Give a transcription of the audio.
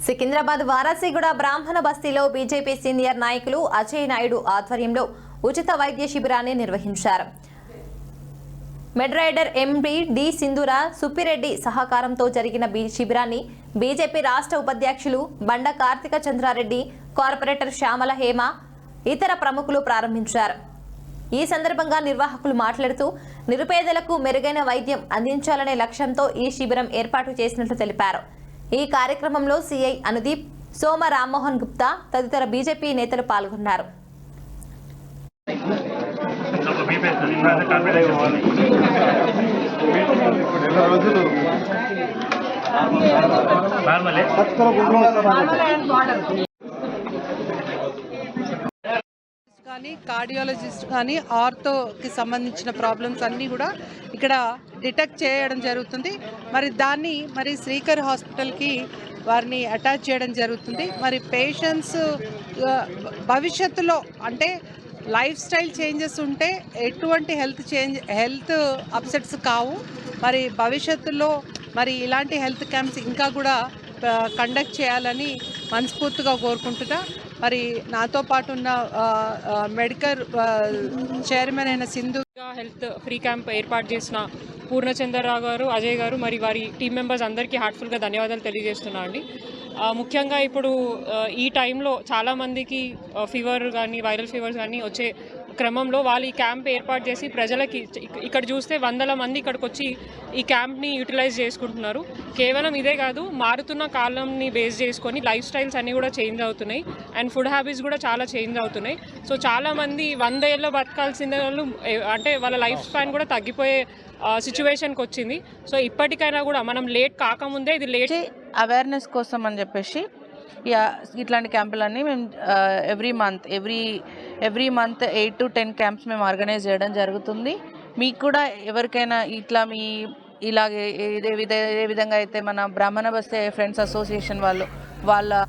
సికింద్రాబాద్ వారాసిగూడ బ్రాహ్మణ బస్తీలో BJP senior నాయకులు అజయ్ నాయుడు ఆధ్వర్యంలో ఉచిత వైద్య శిబిరాన్ని నిర్వహించారు. మెడ్రైడర్ ఎంపీ డి సింధూర సుప్పిరెడ్డి సహకారంతో జరిగిన శిబిరాన్ని బీజేపీ రాష్ట్ర ఉపాధ్యక్షులు బండ కార్తిక చంద్రారెడ్డి, కార్పొరేటర్ శ్యామల హేమ, ఇతర ప్రముఖులు ప్రారంభించారు. ఈ సందర్భంగా నిర్వాహకులు మాట్లాడుతూ నిరుపేదలకు మెరుగైన వైద్యం అందించాలనే లక్ష్యంతో ఈ శిబిరం ఏర్పాటు చేసినట్లు తెలిపారు. ఈ కార్యక్రమంలో సిఐ అనుదీప్, సోమ రామ్మోహన్ గుప్తా తదితర బీజేపీ నేతలు పాల్గొన్నారు. కానీ కార్డియాలజిస్ట్ కానీ ఆర్థోకి సంబంధించిన ప్రాబ్లమ్స్ అన్నీ కూడా ఇక్కడ డిటెక్ట్ చేయడం జరుగుతుంది. మరి శ్రీకర్ హాస్పిటల్కి వారిని అటాచ్ చేయడం జరుగుతుంది. మరి పేషెంట్స్ భవిష్యత్తులో అంటే లైఫ్ స్టైల్ చేంజెస్ ఉంటే ఎటువంటి హెల్త్ అప్సెట్స్ కావు. మరి భవిష్యత్తులో ఇలాంటి హెల్త్ క్యాంప్స్ ఇంకా కూడా కండక్ట్ చేయాలని మనస్ఫూర్తిగా కోరుకుంటున్నా. మరి నాతో పాటు ఉన్న మెడికల్ చైర్మన్ అయిన సింధు హెల్త్ ఫ్రీ క్యాంప్ ఏర్పాటు చేసిన పూర్ణచంద్రరావు గారు, అజయ్ గారు, మరి వారి టీం మెంబర్స్ అందరికీ హార్ట్ఫుల్గా ధన్యవాదాలు తెలియజేస్తున్నా అండి. ముఖ్యంగా ఇప్పుడు ఈ టైంలో చాలామందికి ఫీవర్ కానీ వైరల్ ఫీవర్స్ కానీ వచ్చే క్రమంలో వాళ్ళు ఈ క్యాంప్ ఏర్పాటు చేసి ప్రజలకి ఇక్కడ చూస్తే వందల మంది ఇక్కడికి వచ్చి ఈ క్యాంప్ని యూటిలైజ్ చేసుకుంటున్నారు. కేవలం ఇదే కాదు, మారుతున్న కాలంని బేస్ చేసుకొని లైఫ్ స్టైల్స్ అన్నీ కూడా చేంజ్ అవుతున్నాయి అండ్ ఫుడ్ హ్యాబిట్స్ కూడా చాలా చేంజ్ అవుతున్నాయి. సో చాలామంది 100 ఏళ్ళ బతకాల్సిన వాళ్ళు అంటే వాళ్ళ లైఫ్ స్పాన్ కూడా తగ్గిపోయే సిచ్యువేషన్కి వచ్చింది. సో ఇప్పటికైనా కూడా మనం లేట్ కాకముందే ఇది లేట్ అవేర్నెస్ కోసం అని చెప్పేసి ఇట్లాంటి క్యాంపులన్నీ మేము ఎవ్రీ మంత్ 8 to 10 క్యాంప్స్ మేము ఆర్గనైజ్ చేయడం జరుగుతుంది. మీకు కూడా ఎవరికైనా ఇలాగే ఏ విధంగా అయితే మన బ్రాహ్మణ బస్తీ ఫ్రెండ్స్ అసోసియేషన్ వాళ్ళ